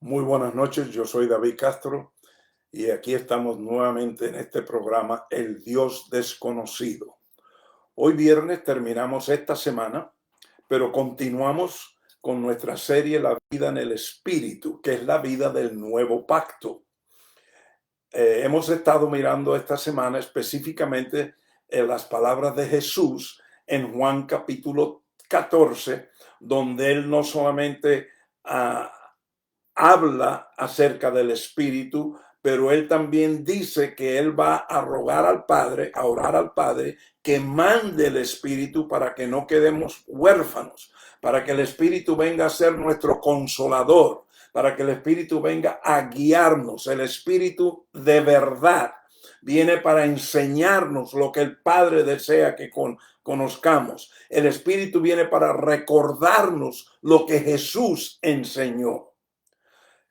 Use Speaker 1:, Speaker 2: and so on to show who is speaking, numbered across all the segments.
Speaker 1: Muy buenas noches, yo soy David Castro y aquí estamos nuevamente en este programa El Dios Desconocido. Hoy viernes terminamos esta semana, pero continuamos con nuestra serie La vida en el Espíritu, que es la vida del nuevo pacto. Hemos estado mirando esta semana específicamente las palabras de Jesús en Juan capítulo 14, donde él no solamente habla acerca del Espíritu, pero él también dice que él va a rogar al Padre, a orar al Padre, que mande el Espíritu para que no quedemos huérfanos, para que el Espíritu venga a ser nuestro consolador, para que el Espíritu venga a guiarnos. El Espíritu de verdad viene para enseñarnos lo que el Padre desea que conozcamos. El Espíritu viene para recordarnos lo que Jesús enseñó.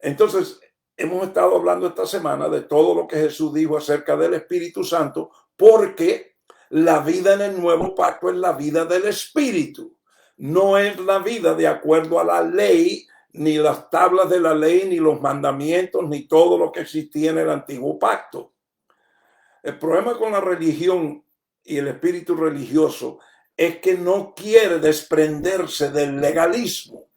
Speaker 1: Entonces, hemos estado hablando esta semana de todo lo que Jesús dijo acerca del Espíritu Santo, porque la vida en el nuevo pacto es la vida del Espíritu. No es la vida de acuerdo a la ley, ni las tablas de la ley, ni los mandamientos, ni todo lo que existía en el antiguo pacto. El problema con la religión y el espíritu religioso es que no quiere desprenderse del legalismo.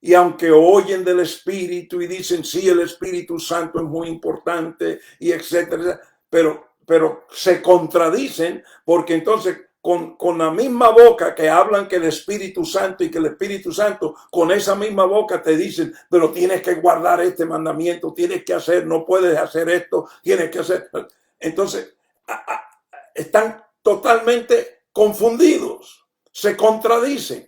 Speaker 1: Y aunque oyen del Espíritu y dicen, sí, el Espíritu Santo es muy importante y etcétera, pero se contradicen, porque entonces con la misma boca que hablan que el Espíritu Santo y que el Espíritu Santo, con esa misma boca te dicen, pero tienes que guardar este mandamiento, tienes que hacer, no puedes hacer esto, tienes que hacer. Entonces, están totalmente confundidos, se contradicen.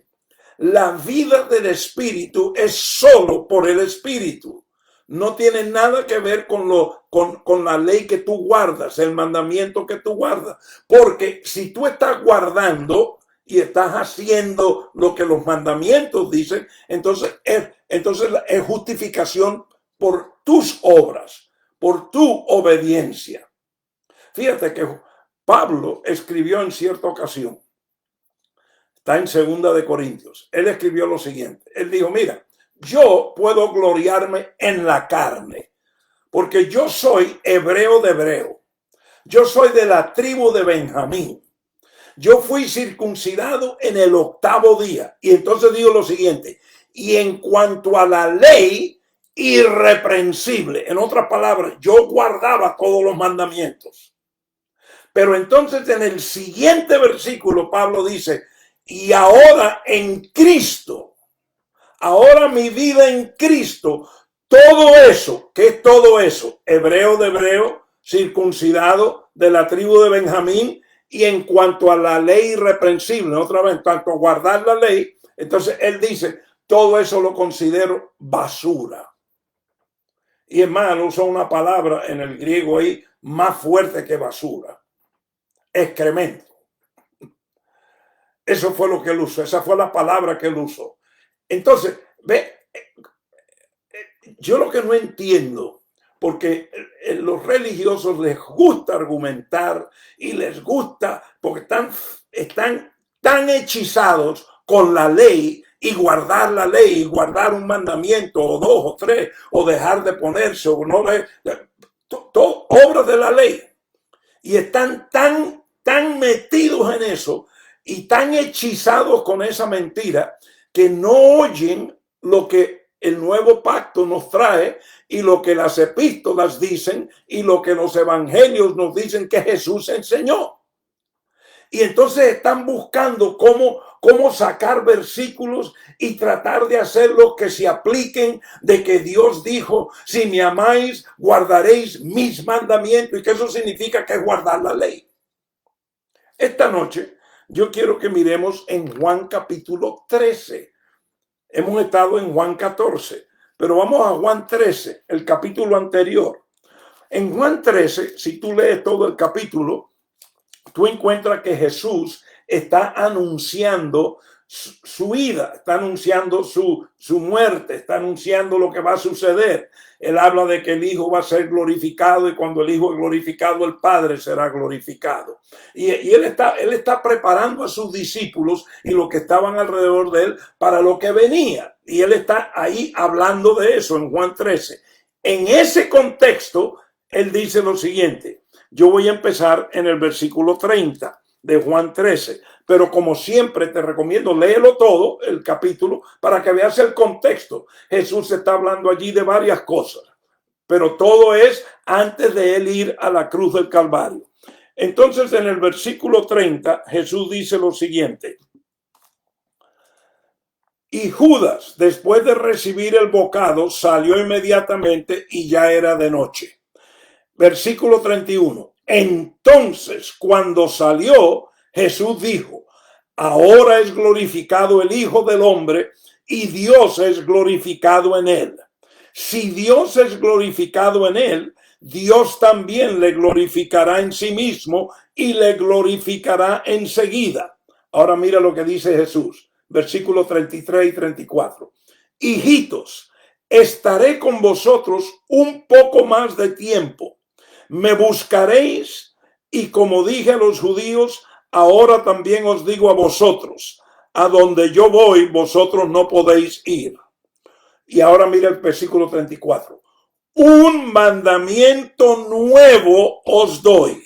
Speaker 1: La vida del Espíritu es solo por el Espíritu. No tiene nada que ver con la ley que tú guardas, el mandamiento que tú guardas. Porque si tú estás guardando y estás haciendo lo que los mandamientos dicen, entonces es justificación por tus obras, por tu obediencia. Fíjate que Pablo escribió en cierta ocasión, está en 2 de Corintios. Él escribió lo siguiente. Él dijo, mira, yo puedo gloriarme en la carne, porque yo soy hebreo de hebreo. Yo soy de la tribu de Benjamín. Yo fui circuncidado en el 8º día. Y entonces digo lo siguiente, y en cuanto a la ley, irreprensible. En otras palabras, yo guardaba todos los mandamientos. Pero entonces en el siguiente versículo, Pablo dice, y ahora en Cristo, ahora mi vida en Cristo, todo eso, ¿qué es todo eso? Hebreo de hebreo, circuncidado de la tribu de Benjamín, y en cuanto a la ley irreprensible, otra vez, en cuanto a guardar la ley, entonces él dice, todo eso lo considero basura. Y es más, usa una palabra en el griego ahí más fuerte que basura, excremento. Eso fue lo que él usó, esa fue la palabra que él usó. Entonces, ve, yo lo que no entiendo, porque los religiosos les gusta argumentar y les gusta, porque están tan hechizados con la ley y guardar la ley y guardar un mandamiento o 2 o 3 o dejar de ponerse o no, obras de la ley. Y están tan metidos en eso y tan hechizados con esa mentira que no oyen lo que el nuevo pacto nos trae y lo que las epístolas dicen y lo que los evangelios nos dicen que Jesús enseñó. Y entonces están buscando cómo sacar versículos y tratar de hacerlos que se apliquen, de que Dios dijo, si me amáis, guardaréis mis mandamientos, y que eso significa que es guardar la ley. Esta noche yo quiero que miremos en Juan capítulo 13. Hemos estado en Juan 14, pero vamos a Juan 13, el capítulo anterior. En Juan 13, si tú lees todo el capítulo, tú encuentras que Jesús está anunciando su ida, está anunciando su muerte, está anunciando lo que va a suceder. Él habla de que el Hijo va a ser glorificado y cuando el Hijo es glorificado, el Padre será glorificado. Y él está preparando a sus discípulos y los que estaban alrededor de él para lo que venía. Y él está ahí hablando de eso en Juan 13. En ese contexto, él dice lo siguiente. Yo voy a empezar en el versículo 30 de Juan 13. Pero como siempre te recomiendo, léelo todo, el capítulo, para que veas el contexto. Jesús está hablando allí de varias cosas, pero todo es antes de él ir a la cruz del Calvario. Entonces, en el versículo 30, Jesús dice lo siguiente. Y Judas, después de recibir el bocado, salió inmediatamente y ya era de noche. Versículo 31. Entonces, cuando salió, Jesús dijo, ahora es glorificado el Hijo del Hombre y Dios es glorificado en él. Si Dios es glorificado en él, Dios también le glorificará en sí mismo y le glorificará enseguida. Ahora mira lo que dice Jesús, versículos 33 y 34. Hijitos, estaré con vosotros un poco más de tiempo. Me buscaréis y como dije a los judíos, ahora también os digo a vosotros, a donde yo voy, vosotros no podéis ir. Y ahora mira el versículo 34. Un mandamiento nuevo os doy,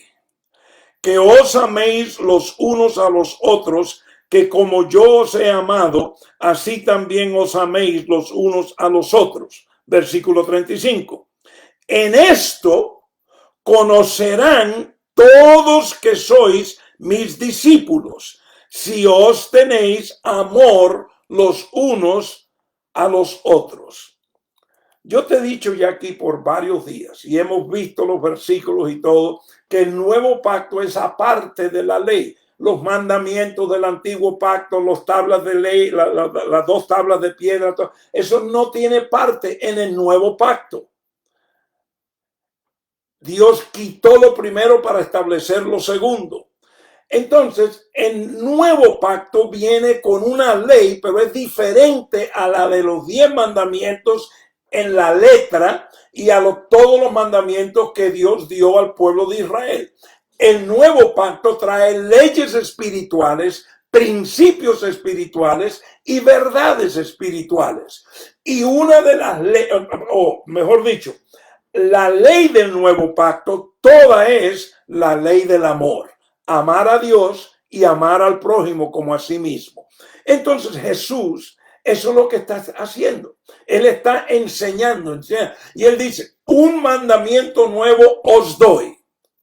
Speaker 1: que os améis los unos a los otros, que como yo os he amado, así también os améis los unos a los otros. Versículo 35. En esto conocerán todos que sois mis discípulos, si os tenéis amor los unos a los otros. Yo te he dicho ya aquí por varios días y hemos visto los versículos y todo, que el nuevo pacto es aparte de la ley. Los mandamientos del antiguo pacto, las tablas de ley, las dos tablas de piedra, eso no tiene parte en el nuevo pacto. Dios quitó lo primero para establecer lo segundo. Entonces, el nuevo pacto viene con una ley, pero es diferente a la de los 10 mandamientos en la letra y a todos los mandamientos que Dios dio al pueblo de Israel. El nuevo pacto trae leyes espirituales, principios espirituales y verdades espirituales. Y una de las leyes, o mejor dicho, la ley del nuevo pacto, toda es la ley del amor. Amar a Dios y amar al prójimo como a sí mismo. Entonces Jesús, eso es lo que está haciendo. Él está enseñando. Y él dice, un mandamiento nuevo os doy.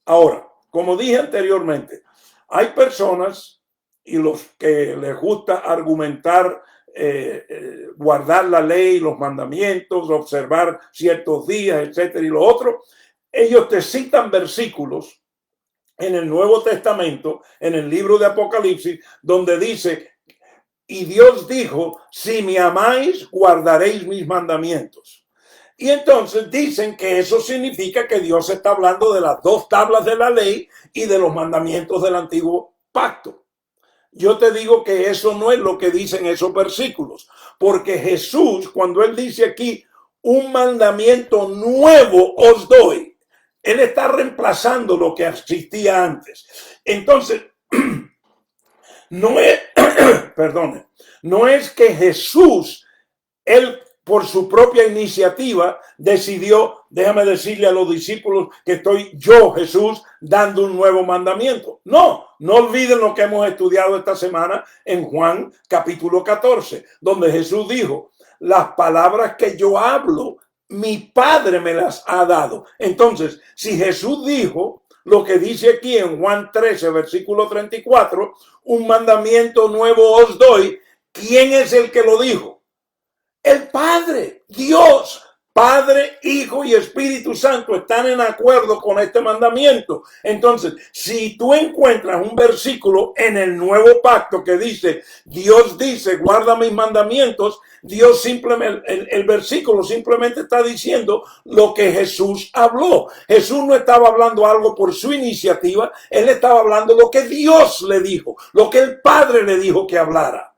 Speaker 1: Ahora, como dije anteriormente, hay personas y los que les gusta argumentar, guardar la ley, los mandamientos, observar ciertos días, etcétera, y lo otro, ellos te citan versículos en el Nuevo Testamento, en el libro de Apocalipsis, donde dice, y Dios dijo, si me amáis, guardaréis mis mandamientos. Y entonces dicen que eso significa que Dios está hablando de las dos tablas de la ley y de los mandamientos del antiguo pacto. Yo te digo que eso no es lo que dicen esos versículos, porque Jesús, cuando él dice aquí, un mandamiento nuevo os doy, él está reemplazando lo que existía antes. Entonces, no es, perdone, no es que Jesús, él por su propia iniciativa decidió, déjame decirle a los discípulos que estoy yo, Jesús, dando un nuevo mandamiento. No olviden lo que hemos estudiado esta semana en Juan capítulo 14, donde Jesús dijo, las palabras que yo hablo, mi Padre me las ha dado. Entonces, si Jesús dijo lo que dice aquí en Juan 13, versículo 34, un mandamiento nuevo os doy, ¿quién es el que lo dijo? El Padre, Dios. Padre, Hijo y Espíritu Santo están en acuerdo con este mandamiento. Entonces, si tú encuentras un versículo en el nuevo pacto que dice, Dios dice, guarda mis mandamientos, Dios simplemente, el versículo simplemente está diciendo lo que Jesús habló. Jesús no estaba hablando algo por su iniciativa, él estaba hablando lo que Dios le dijo, lo que el Padre le dijo que hablara.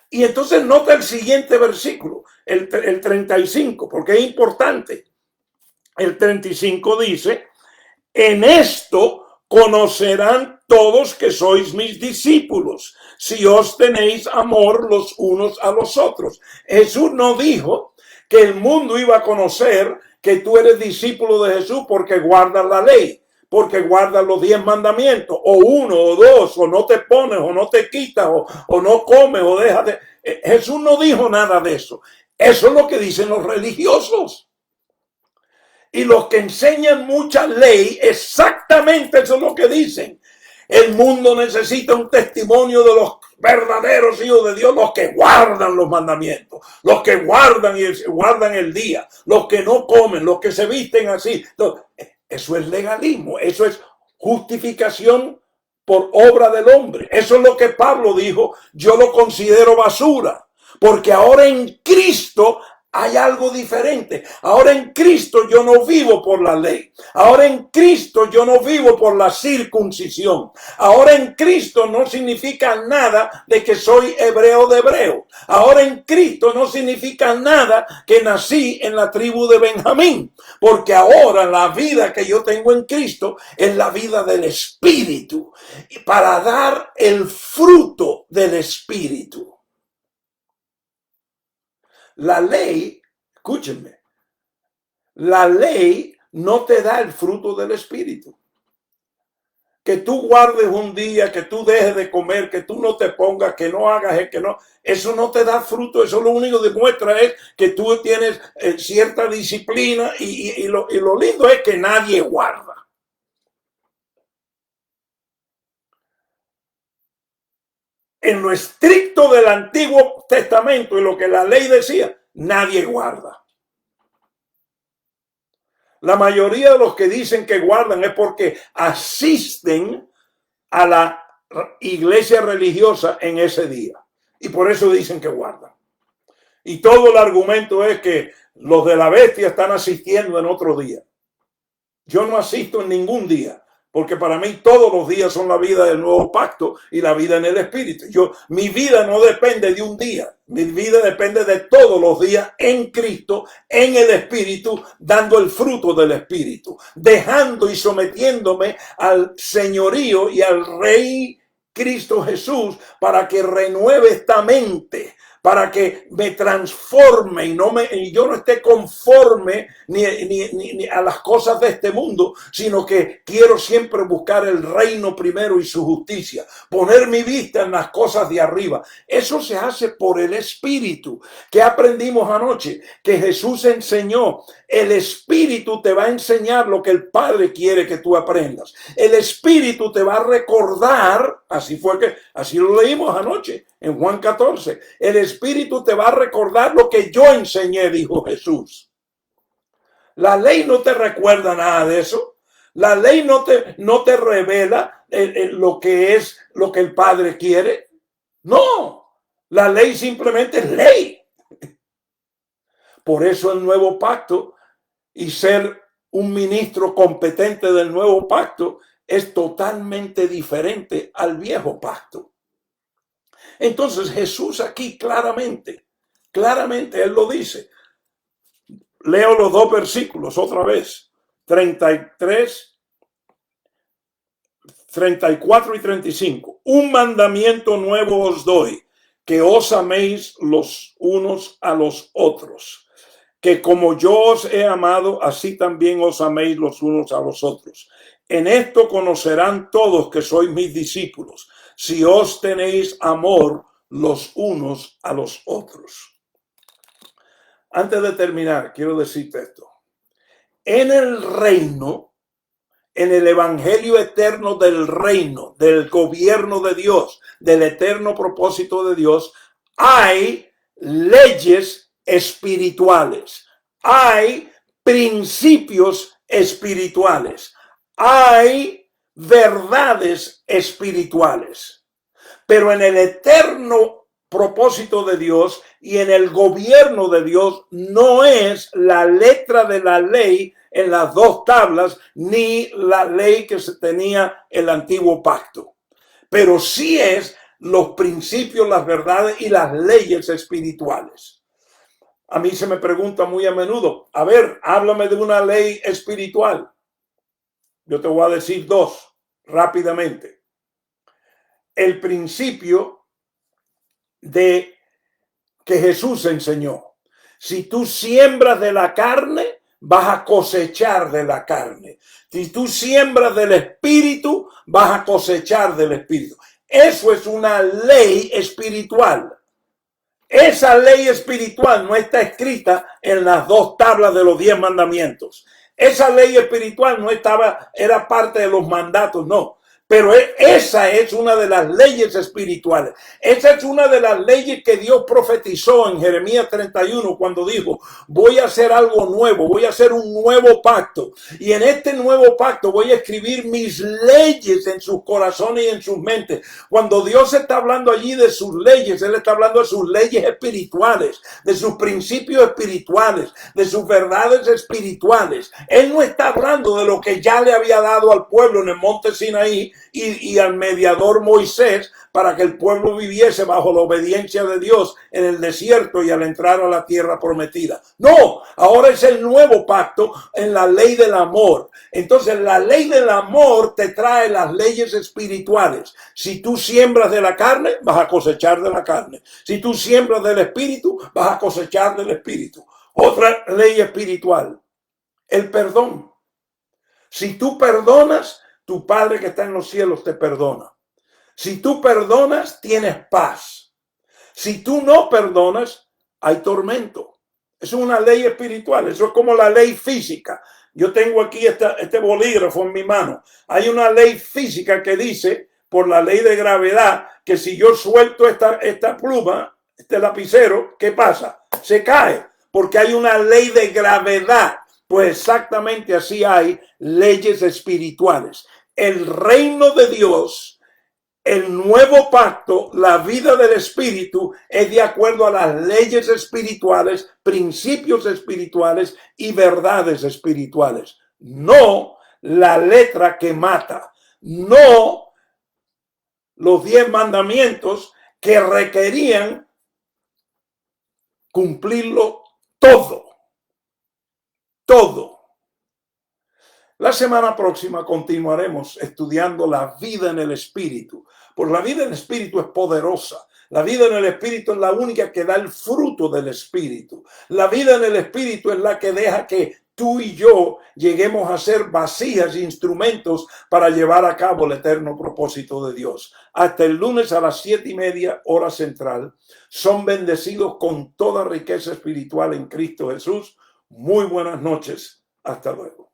Speaker 1: Y entonces nota el siguiente versículo, el 35, porque es importante. El 35 dice: en esto conocerán todos que sois mis discípulos, si os tenéis amor los unos a los otros. Jesús no dijo que el mundo iba a conocer que tú eres discípulo de Jesús porque guardas la ley, porque guardas los 10 mandamientos, o uno, o dos, o no te pones, o no te quitas, o no comes, o dejas de... Jesús no dijo nada de eso. Eso es lo que dicen los religiosos. Y los que enseñan mucha ley, exactamente eso es lo que dicen. El mundo necesita un testimonio de los verdaderos hijos de Dios, los que guardan los mandamientos, los que guardan el día, los que no comen, los que se visten así. Eso es legalismo, eso es justificación por obra del hombre. Eso es lo que Pablo dijo: yo lo considero basura, porque ahora en Cristo hay algo diferente. Ahora en Cristo yo no vivo por la ley. Ahora en Cristo yo no vivo por la circuncisión. Ahora en Cristo no significa nada de que soy hebreo de hebreo. Ahora en Cristo no significa nada que nací en la tribu de Benjamín. Porque ahora la vida que yo tengo en Cristo es la vida del Espíritu. Y para dar el fruto del Espíritu. La ley, escúchenme, la ley no te da el fruto del Espíritu. Que tú guardes un día, que tú dejes de comer, que tú no te pongas, que no hagas, que no, eso no te da fruto. Eso lo único que demuestra es que tú tienes cierta disciplina y lo lindo es que nadie guarda. En lo estricto del Antiguo Testamento y lo que la ley decía, nadie guarda. La mayoría de los que dicen que guardan es porque asisten a la iglesia religiosa en ese día. Y por eso dicen que guardan. Y todo el argumento es que los de la bestia están asistiendo en otro día. Yo no asisto en ningún día, porque para mí todos los días son la vida del nuevo pacto y la vida en el Espíritu. Mi vida no depende de un día, mi vida depende de todos los días en Cristo, en el Espíritu, dando el fruto del Espíritu, dejando y sometiéndome al señorío y al Rey Cristo Jesús para que renueve esta mente, para que me transforme y yo no esté conforme ni a las cosas de este mundo, sino que quiero siempre buscar el reino primero y su justicia, poner mi vista en las cosas de arriba. Eso se hace por el Espíritu. ¿Qué aprendimos anoche? Que Jesús enseñó. El Espíritu te va a enseñar lo que el Padre quiere que tú aprendas. El Espíritu te va a recordar, así lo leímos anoche en Juan 14. El Espíritu te va a recordar lo que yo enseñé, dijo Jesús. La ley no te recuerda nada de eso. La ley no te revela lo que es lo que el Padre quiere. No, la ley simplemente es ley. Por eso el nuevo pacto y ser un ministro competente del nuevo pacto es totalmente diferente al viejo pacto. Entonces Jesús aquí claramente él lo dice. Leo los dos versículos otra vez, 34 y 35. Un mandamiento nuevo os doy, que os améis los unos a los otros. Que como yo os he amado, así también os améis los unos a los otros. En esto conocerán todos que sois mis discípulos, si os tenéis amor los unos a los otros. Antes de terminar, quiero decirte esto. En el reino, en el evangelio eterno del reino, del gobierno de Dios, del eterno propósito de Dios, hay leyes espirituales, hay principios espirituales, hay verdades espirituales. Pero en el eterno propósito de Dios y en el gobierno de Dios no es la letra de la ley en las dos tablas ni la ley que se tenía en el antiguo pacto, pero sí es los principios, las verdades y las leyes espirituales. A mí se me pregunta muy a menudo, a ver, háblame de una ley espiritual. Yo te voy a decir dos rápidamente. El principio de que Jesús enseñó. Si tú siembras de la carne, vas a cosechar de la carne. Si tú siembras del espíritu, vas a cosechar del espíritu. Eso es una ley espiritual. Esa ley espiritual no está escrita en las dos tablas de los 10 mandamientos. Esa ley espiritual no era parte de los mandatos, no. Pero esa es una de las leyes espirituales. Esa es una de las leyes que Dios profetizó en Jeremías 31 cuando dijo, voy a hacer algo nuevo, voy a hacer un nuevo pacto. Y en este nuevo pacto voy a escribir mis leyes en sus corazones y en sus mentes. Cuando Dios está hablando allí de sus leyes, Él está hablando de sus leyes espirituales, de sus principios espirituales, de sus verdades espirituales. Él no está hablando de lo que ya le había dado al pueblo en el monte Sinaí, y al mediador Moisés para que el pueblo viviese bajo la obediencia de Dios en el desierto y al entrar a la tierra prometida. No, ahora es el nuevo pacto en la ley del amor. Entonces la ley del amor te trae las leyes espirituales. Si tú siembras de la carne, vas a cosechar de la carne. Si tú siembras del espíritu, vas a cosechar del espíritu. Otra ley espiritual, el perdón. Si tú perdonas, tu Padre que está en los cielos te perdona. Si tú perdonas, tienes paz. Si tú no perdonas, hay tormento. Eso es una ley espiritual. Eso es como la ley física. Yo tengo aquí este bolígrafo en mi mano. Hay una ley física que dice, por la ley de gravedad, que si yo suelto esta pluma, este lapicero, ¿qué pasa? Se cae, porque hay una ley de gravedad. Pues exactamente así hay leyes espirituales. El reino de Dios, el nuevo pacto, la vida del espíritu es de acuerdo a las leyes espirituales, principios espirituales y verdades espirituales. No la letra que mata, no los 10 mandamientos que requerían cumplirlo todo. Todo. La semana próxima continuaremos estudiando la vida en el Espíritu. Porque la vida en el Espíritu es poderosa. La vida en el Espíritu es la única que da el fruto del Espíritu. La vida en el Espíritu es la que deja que tú y yo lleguemos a ser vasijas, instrumentos para llevar a cabo el eterno propósito de Dios. Hasta el lunes a las 7:30 hora central. Son bendecidos con toda riqueza espiritual en Cristo Jesús. Muy buenas noches. Hasta luego.